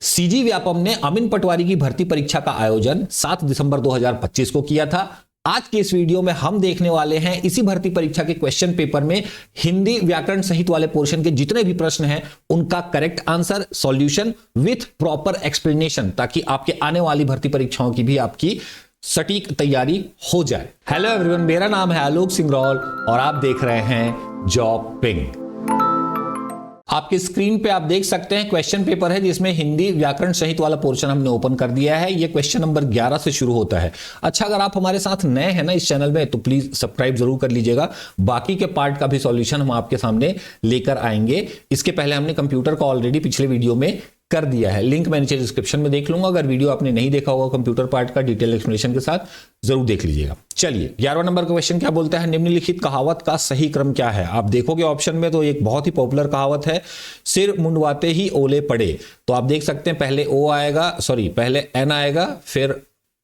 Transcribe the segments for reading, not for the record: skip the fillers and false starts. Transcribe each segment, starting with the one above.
CG Vyapam ने अमीन पटवारी की भर्ती परीक्षा का आयोजन 7 दिसंबर 2025 को किया था। आज के इस वीडियो में हम देखने वाले हैं इसी भर्ती परीक्षा के क्वेश्चन पेपर में हिंदी व्याकरण सहित वाले पोर्शन के जितने भी प्रश्न हैं उनका correct answer, solution with proper explanation, ताकि आपके आने वाली भर्ती परीक्षाओं की भी आपकी सटीक तैयारी हो जाए। हेलो एवरीवन, मेरा नाम है आलोक सिंगरौल और आप देख रहे हैं जॉब पिंग। आपकी स्क्रीन पे आप देख सकते हैं क्वेश्चन पेपर है जिसमें हिंदी व्याकरण सहित वाला पोर्शन हमने ओपन कर दिया है। ये क्वेश्चन नंबर 11 से शुरू होता है। अच्छा, अगर आप हमारे साथ नए हैं ना इस चैनल में तो प्लीज सब्सक्राइब जरूर कर लीजिएगा। बाकी के पार्ट का भी सॉल्यूशन हम आपके सामने लेकर आएंगे। इसके पहले हमने कंप्यूटर का ऑलरेडी पिछले वीडियो में कर दिया है, लिंक मैं नीचे डिस्क्रिप्शन में देख लूंगा। अगर वीडियो आपने नहीं देखा होगा कंप्यूटर पार्ट का डिटेल एक्सप्लेनेशन के साथ जरूर देख लीजिएगा। चलिए 11वां नंबर का क्वेश्चन क्या बोलता है, निम्नलिखित कहावत का सही क्रम क्या है। आप देखोगे ऑप्शन में तो एक बहुत ही पॉपुलर कहावत है, सिर मुंडवाते ही ओले पड़े। तो आप देख सकते हैं पहले ओ आएगा, सॉरी पहले एन आएगा, फिर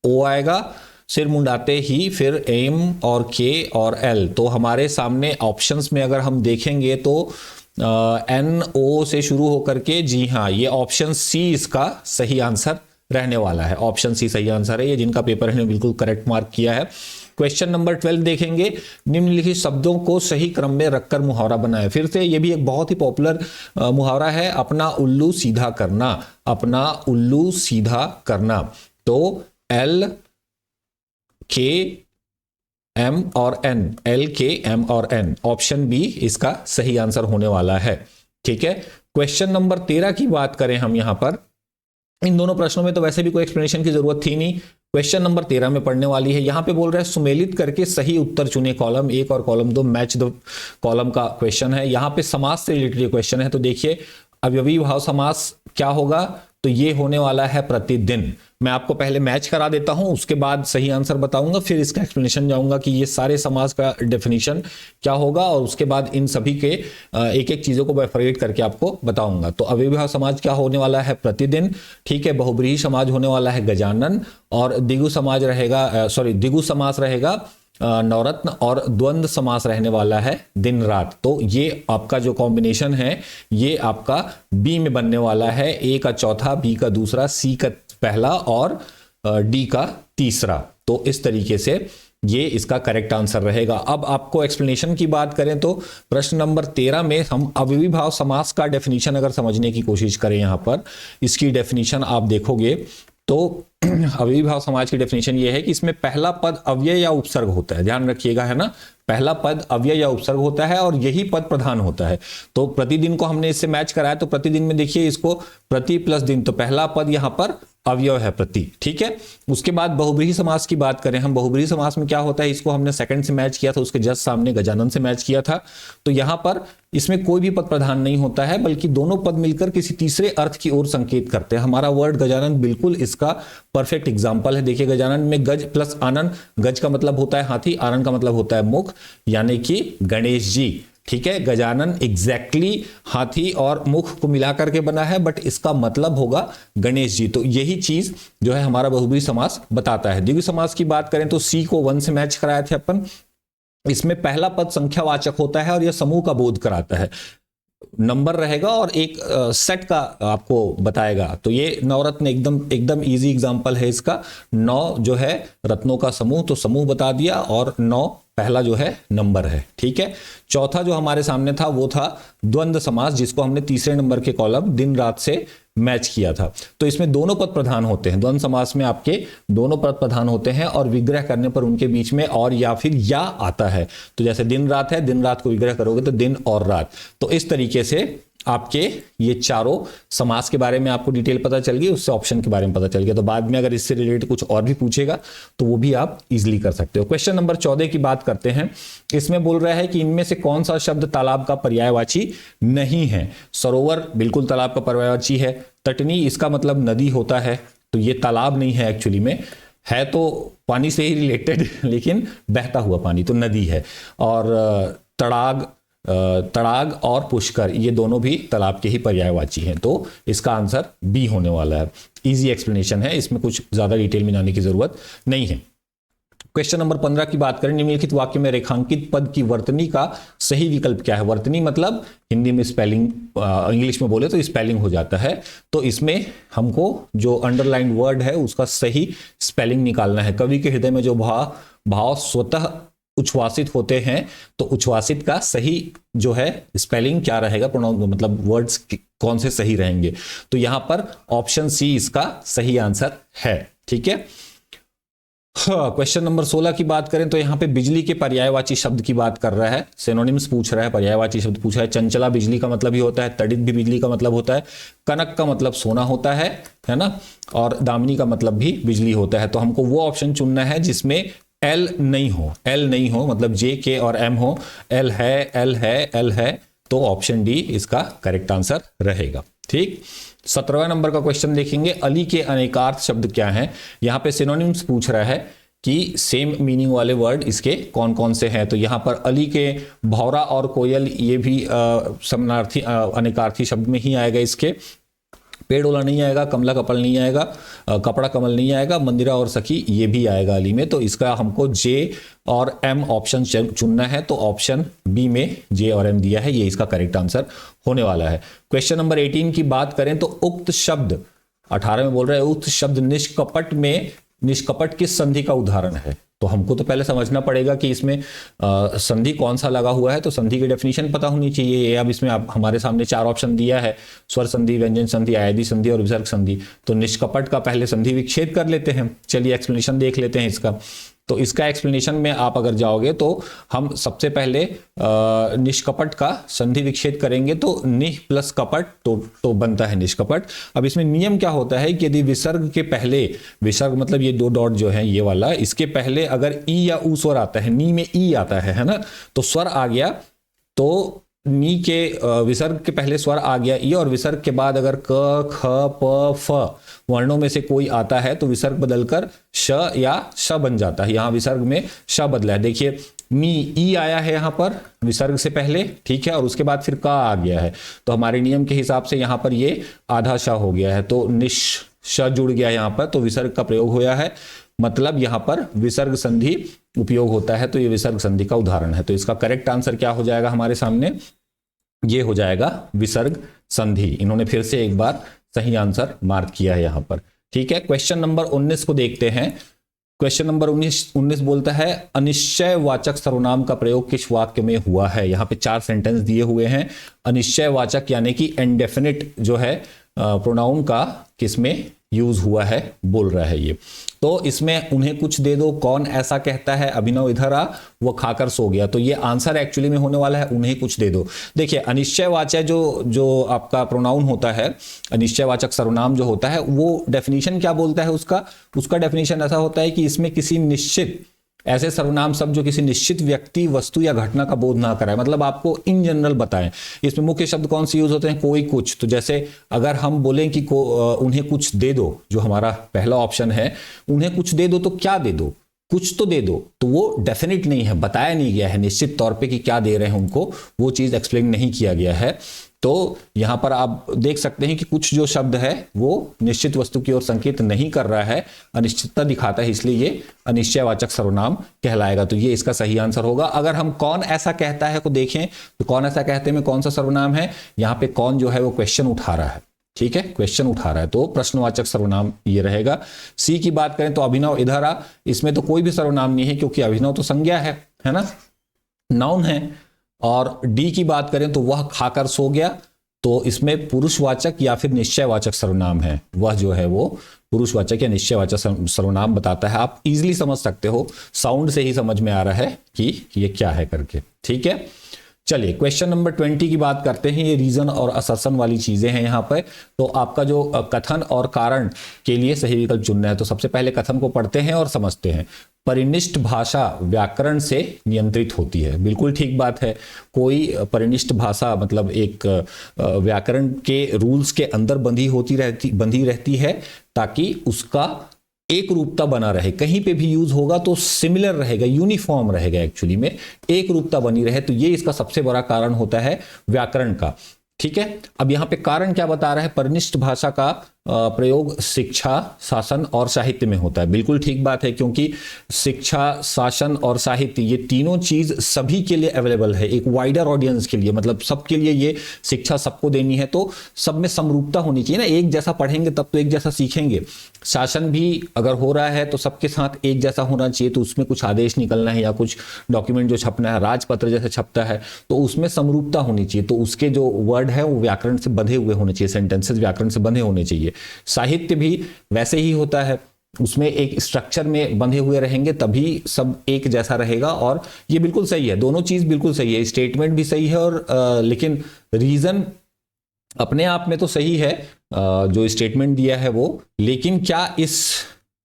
ओ आएगा, सिर मुंडाते ही, फिर एम और के और एल। तो हमारे सामने ऑप्शंस में अगर हम देखेंगे तो एन ओ से शुरू होकर के, जी हाँ, ये ऑप्शन सी इसका सही आंसर रहने वाला है। ऑप्शन सी सही आंसर है। ये जिनका पेपर है बिल्कुल करेक्ट मार्क किया है। क्वेश्चन नंबर 12 देखेंगे, निम्नलिखित शब्दों को सही क्रम में रखकर मुहावरा बनाए। फिर से ये भी एक बहुत ही पॉपुलर मुहावरा है, अपना उल्लू सीधा करना। अपना उल्लू सीधा करना। तो एल के एम और एन, एल के एम और एन, ऑप्शन बी इसका सही आंसर होने वाला है। ठीक है, क्वेश्चन नंबर 13 की बात करें हम यहां पर, इन दोनों प्रश्नों में तो वैसे भी कोई एक्सप्लेनेशन की जरूरत थी नहीं। क्वेश्चन नंबर 13 में पढ़ने वाली है। यहां पे बोल रहा है सुमेलित करके सही उत्तर चुने, कॉलम 1 और कॉलम 2, मैच द कॉलम का क्वेश्चन है। यहां पे समास से रिलेटेड क्वेश्चन है। तो देखिए अव्ययी भाव समास क्या होगा, तो ये होने वाला है प्रतिदिन। मैं आपको पहले मैच करा देता हूं, उसके बाद सही आंसर बताऊंगा, फिर इसका एक्सप्लेनेशन जाऊंगा कि ये सारे समास का डेफिनेशन क्या होगा, और उसके बाद इन सभी के एक एक चीजों को बाइफरकेट करके आपको बताऊंगा। तो अव्ययी भाव समाज क्या होने वाला है, प्रतिदिन। ठीक है, बहुब्रीहि समाज होने वाला है गजानन, और द्विगु समाज रहेगा, सॉरी द्विगु समास रहेगा नवरत्न, और द्वंद्व समास रहने वाला है दिन रात। तो ये आपका जो कॉम्बिनेशन है ये आपका बी में बनने वाला है। ए का चौथा, बी का दूसरा, सी का पहला और डी का तीसरा। तो इस तरीके से ये इसका करेक्ट आंसर रहेगा। अब आपको एक्सप्लेनेशन की बात करें तो प्रश्न नंबर 13 में हम अव्ययी भाव समास का डेफिनेशन अगर समझने की कोशिश करें, यहां पर इसकी डेफिनेशन आप देखोगे तो अव्ययी भाव समाज की डेफिनेशन ये है कि इसमें पहला पद अव्यय या उपसर्ग होता है। ध्यान रखिएगा, है ना, पहला पद अव्यय या उपसर्ग होता है और यही पद प्रधान होता है। तो प्रतिदिन को हमने इससे मैच कराया, तो प्रतिदिन में देखिए इसको प्रति प्लस दिन, तो पहला पद यहां पर अवयव है प्रति। ठीक है, उसके बाद बहुब्रीहि समास की बात करें हम, बहुब्रीहि समास में क्या होता है, इसको हमने सेकंड से मैच किया था, उसके जस्ट सामने गजानन से मैच किया था। तो यहां पर इसमें कोई भी पद प्रधान नहीं होता है, बल्कि दोनों पद मिलकर किसी तीसरे अर्थ की ओर संकेत करते हैं। हमारा वर्ड गजानन बिल्कुल इसका परफेक्ट एग्जाम्पल है। देखिए गजानन में गज प्लस आनन, गज का मतलब होता है हाथी, आनन का मतलब होता है मुख, यानी कि गणेश जी। ठीक है, गजानन एग्जैक्टली हाथी और मुख को मिलाकर के बना है, बट इसका मतलब होगा गणेश जी। तो यही चीज जो है हमारा बहुब्रीहि समास बताता है। द्विगु समास की बात करें तो सी को 1 से मैच कराए थे अपन। इसमें पहला पद संख्यावाचक होता है और यह समूह का बोध कराता है, नंबर रहेगा और एक सेट का आपको बताएगा। तो ये नवरत्न एकदम इजी एग्जांपल है इसका। 9 जो है रत्नों का समूह, तो समूह बता दिया, और 9 पहला जो है नंबर है। ठीक है, चौथा जो हमारे सामने था वो था द्वंद्व समास, जिसको हमने तीसरे नंबर के कॉलम दिन रात से मैच किया था। तो इसमें दोनों पद प्रधान होते हैं। द्वंद्व समास में आपके दोनों पद प्रधान होते हैं और विग्रह करने पर उनके बीच में और या फिर या आता है। तो जैसे दिन रात है, दिन रात को विग्रह करोगे तो दिन और रात। तो इस तरीके से आपके ये चारों समास के बारे में आपको डिटेल पता चल गई, उससे ऑप्शन के बारे में पता चल गया। तो बाद में अगर इससे रिलेटेड कुछ और भी पूछेगा तो वो भी आप इजीली कर सकते हो। क्वेश्चन नंबर 14 की बात करते हैं। इसमें बोल रहा है कि इनमें से कौन सा शब्द तालाब का पर्यायवाची नहीं है। सरोवर बिल्कुल तालाब का पर्यायवाची है। तटनी इसका मतलब नदी होता है, तो ये तालाब नहीं है, एक्चुअली में है तो पानी से ही रिलेटेड, लेकिन बहता हुआ पानी, तो नदी है। और तड़ाग और पुष्कर ये दोनों भी तालाब के ही पर्यायवाची हैं। तो इसका आंसर बी होने वाला है। इजी एक्सप्लेनेशन है, इसमें कुछ ज्यादा डिटेल में जाने की जरूरत नहीं है। क्वेश्चन नंबर 15 की बात करें, निम्नलिखित वाक्य में रेखांकित पद की वर्तनी का सही विकल्प क्या है। वर्तनी मतलब हिंदी में स्पेलिंग, इंग्लिश में बोले तो स्पेलिंग हो जाता है। तो इसमें हमको जो अंडरलाइन वर्ड है उसका सही स्पेलिंग निकालना है। कवि के हृदय में जो भाव स्वतः उच्छ्वासित होते हैं, तो उच्छ्वासित का सही जो है स्पेलिंग क्या रहेगा, प्रोनाउन मतलब वर्ड्स कौन से सही रहेंगे। तो यहां पर ऑप्शन सी इसका सही आंसर है। ठीक है। क्वेश्चन नंबर 16 की बात करें तो यहां पे बिजली के पर्यायवाची शब्द की बात कर रहा है, सिनोनिम्स पूछ रहा है, पर्यायवाची शब्द पूछा है। चंचला बिजली का मतलब ही होता है, तड़ित भी बिजली का मतलब होता है, कनक का मतलब सोना होता है ना, और दामिनी का मतलब भी बिजली होता है। तो हमको वो ऑप्शन चुनना है जिसमें एल नहीं हो, एल नहीं हो मतलब जे के और एम हो। एल है, एल है, एल है, तो ऑप्शन डी इसका करेक्ट आंसर रहेगा। ठीक। 17वें नंबर का क्वेश्चन देखेंगे, अली के अनेकार्थ शब्द क्या हैं। यहां पे सिनोनिम्स पूछ रहा है कि सेम मीनिंग वाले वर्ड इसके कौन कौन से हैं। तो यहां पर अली के भौरा और कोयल ये भी समानार्थी अनेकार्थी शब्द में ही आएगा। इसके पेड़ ओला नहीं आएगा, कमला कपल नहीं आएगा, कपड़ा कमल नहीं आएगा, मंदिरा और सखी ये भी आएगा अली में। तो इसका हमको जे और एम ऑप्शन चुनना है। तो ऑप्शन बी में जे और एम दिया है, ये इसका करेक्ट आंसर होने वाला है। क्वेश्चन नंबर 18 की बात करें तो उक्त शब्द 18 में बोल रहे हैं, उक्त शब्द निष्कपट में निष्कपट किस संधि का उदाहरण है। तो हमको तो पहले समझना पड़ेगा कि इसमें संधि कौन सा लगा हुआ है। तो संधि की डेफिनेशन पता होनी चाहिए। अब इसमें हमारे सामने 4 ऑप्शन दिया है, स्वर संधि, व्यंजन संधि, आयदी संधि और विसर्ग संधि। तो निष्कपट का पहले संधि विच्छेद कर लेते हैं। चलिए एक्सप्लेनेशन देख लेते हैं इसका। तो इसका एक्सप्लेनेशन में आप अगर जाओगे तो हम सबसे पहले निष्कपट का संधि विच्छेद करेंगे। तो निह प्लस कपट तो बनता है निष्कपट। अब इसमें नियम क्या होता है कि यदि विसर्ग के पहले, विसर्ग मतलब ये 2 डॉट जो है ये वाला, इसके पहले अगर ई या ऊ स्वर आता है, नी में ई आता है ना, तो स्वर आ गया, तो नी के विसर्ग के पहले स्वर आ गया ई, और विसर्ग के बाद अगर क ख प फ वर्णों में से कोई आता है तो विसर्ग बदलकर श या श बन जाता है। यहां विसर्ग में श बदला है। देखिए मी ई आया है यहां पर विसर्ग से पहले, ठीक है, और उसके बाद फिर का आ गया है। तो हमारे नियम के हिसाब से यहां पर ये आधा श हो गया है, तो निश श जुड़ गया यहां पर, तो विसर्ग का प्रयोग होया है, मतलब यहां पर विसर्ग संधि उपयोग होता है। तो ये विसर्ग संधि का उदाहरण है। तो इसका करेक्ट आंसर क्या हो जाएगा हमारे सामने, ये हो जाएगा विसर्ग संधि। इन्होंने फिर से एक बार सही आंसर मार्क किया है यहां पर। ठीक है। क्वेश्चन नंबर 19 को देखते हैं। क्वेश्चन नंबर 19 बोलता है, अनिश्चयवाचक सर्वनाम का प्रयोग किस वाक्य में हुआ है। यहां पे 4 सेंटेंस दिए हुए हैं। अनिश्चयवाचक यानी कि इंडेफिनिट जो है प्रोनाउन का किसमें यूज हुआ है बोल रहा है ये। तो इसमें उन्हें कुछ दे दो, कौन ऐसा कहता है, अभिनव इधर आ, वो खाकर सो गया। तो ये आंसर एक्चुअली में होने वाला है उन्हें कुछ दे दो। देखिए अनिश्चयवाचक जो आपका प्रोनाउन होता है, अनिश्चयवाचक सर्वनाम जो होता है, वो डेफिनेशन क्या बोलता है उसका डेफिनेशन ऐसा होता है कि इसमें किसी निश्चित, ऐसे सर्वनाम शब्द जो किसी निश्चित व्यक्ति, वस्तु या घटना का बोध ना कराए, मतलब आपको इन जनरल बताएं। इसमें मुख्य शब्द कौन से यूज होते हैं, कोई, कुछ। तो जैसे अगर हम बोलें कि उन्हें कुछ दे दो, जो हमारा पहला ऑप्शन है, उन्हें कुछ दे दो, तो क्या दे दो, कुछ तो दे दो। तो वो डेफिनेट नहीं है, बताया नहीं गया है निश्चित तौर पे कि क्या दे रहे हैं उनको, वो चीज एक्सप्लेन नहीं किया गया है। तो यहां पर आप देख सकते हैं कि कुछ जो शब्द है वो निश्चित वस्तु की ओर संकेत नहीं कर रहा है, अनिश्चितता दिखाता है, इसलिए ये अनिश्चयवाचक सर्वनाम कहलाएगा। तो ये इसका सही आंसर होगा। अगर हम कौन ऐसा कहता है को देखें तो कौन ऐसा कहते में कौन सा सर्वनाम है, यहां पे कौन जो है वो क्वेश्चन उठा रहा है। ठीक है, क्वेश्चन उठा रहा है, तो प्रश्नवाचक सर्वनाम ये रहेगा। सी की बात करें तो अभिनव इधर आ, इसमें तो कोई भी सर्वनाम नहीं है क्योंकि अभिनव तो संज्ञा है ना, नाउन है। और डी की बात करें तो वह खाकर सो गया, तो इसमें पुरुषवाचक या फिर निश्चयवाचक सर्वनाम है, वह जो है वो पुरुषवाचक या निश्चयवाचक सर्वनाम बताता है। आप इजीली समझ सकते हो, साउंड से ही समझ में आ रहा है कि ये क्या है करके। ठीक है, चलिए क्वेश्चन नंबर 20 की बात करते हैं। ये रीजन और असर्शन वाली चीजें हैं यहाँ पर। तो आपका जो कथन और कारण के लिए सही विकल्प चुनना है। तो सबसे पहले कथन को पढ़ते हैं और समझते हैं। परिनिष्ठ भाषा व्याकरण से नियंत्रित होती है, बिल्कुल ठीक बात है। कोई परिनिष्ठ भाषा मतलब एक व्याकरण के रूल्स के अंदर बंधी रहती है ताकि उसका एक रूपता बना रहे, कहीं पे भी यूज होगा तो सिमिलर रहेगा, यूनिफॉर्म रहेगा, एक्चुअली में एक रूपता बनी रहे। तो ये इसका सबसे बड़ा कारण होता है व्याकरण का। ठीक है, अब यहां पे कारण क्या बता रहा है, परिनिष्ठ भाषा का प्रयोग शिक्षा, शासन और साहित्य में होता है। बिल्कुल ठीक बात है, क्योंकि शिक्षा, शासन और साहित्य ये तीनों चीज सभी के लिए अवेलेबल है, एक वाइडर ऑडियंस के लिए, मतलब सबके लिए ये शिक्षा सबको देनी है, तो सब में समरूपता होनी चाहिए ना, एक जैसा पढ़ेंगे तब तो एक जैसा सीखेंगे। शासन भी अगर हो रहा है तो सबके साथ एक जैसा होना चाहिए, तो उसमें कुछ आदेश निकलना है या कुछ डॉक्यूमेंट जो छपना है, राजपत्र जैसे छपता है, तो उसमें समरूपता होनी चाहिए, तो उसके जो वर्ड है वो व्याकरण से बंधे हुए होने चाहिए, सेंटेंसेस व्याकरण से बंधे होने चाहिए। साहित्य भी वैसे ही होता है, उसमें एक स्ट्रक्चर में बंधे हुए रहेंगे तभी सब एक जैसा रहेगा, और ये बिल्कुल सही है, दोनों चीज बिल्कुल सही है, स्टेटमेंट भी सही है और लेकिन रीजन अपने आप में तो सही है जो स्टेटमेंट दिया है वो, लेकिन क्या इस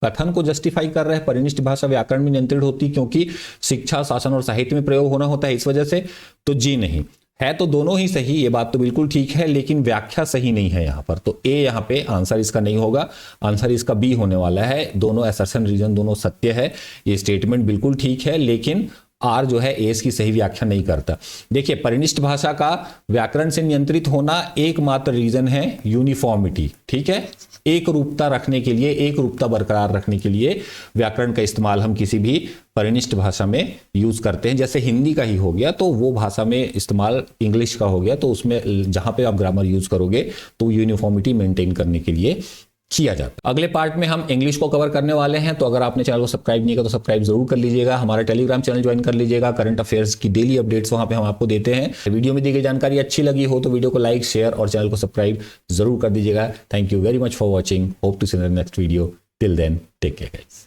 कथन को जस्टिफाई कर रहा है परिनिष्ठ भाषा व्याकरण में नियंत्रित होती क्योंकि शिक्षा, शासन और साहित्य में प्रयोग होना होता है इस वजह से? तो जी नहीं है, तो दोनों ही सही, ये बात तो बिल्कुल ठीक है, लेकिन व्याख्या सही नहीं है यहां पर, तो ए यहां पे आंसर इसका नहीं होगा, आंसर इसका बी होने वाला है। दोनों असर्शन रीजन दोनों सत्य है, ये स्टेटमेंट बिल्कुल ठीक है, लेकिन आर जो है एस की सही व्याख्या नहीं करता। देखिए, परिनिष्ठ भाषा का व्याकरण से नियंत्रित होना एकमात्र रीजन है यूनिफॉर्मिटी, ठीक है, एक रूपता रखने के लिए, एक रूपता बरकरार रखने के लिए व्याकरण का इस्तेमाल हम किसी भी परिनिष्ठ भाषा में यूज करते हैं। जैसे हिंदी का ही हो गया तो वो भाषा में इस्तेमाल इंग्लिश का हो गया, तो उसमें जहां पे आप ग्रामर यूज करोगे तो यूनिफॉर्मिटी मेंटेन करने के लिए किया जाता है। अगले पार्ट में हम इंग्लिश को कवर करने वाले हैं, तो अगर आपने चैनल को सब्सक्राइब नहीं किया तो सब्सक्राइब जरूर कर लीजिएगा, हमारा टेलीग्राम चैनल ज्वाइन कर लीजिएगा, करंट अफेयर्स की डेली अपडेट्स वहां पे हम आपको देते हैं। वीडियो में दी गई जानकारी अच्छी लगी हो तो वीडियो को लाइक, शेयर और चैनल को सब्सक्राइब जरूर कर दीजिएगा। Thank you very much for watching, hope to see in the next video, till then take care guys.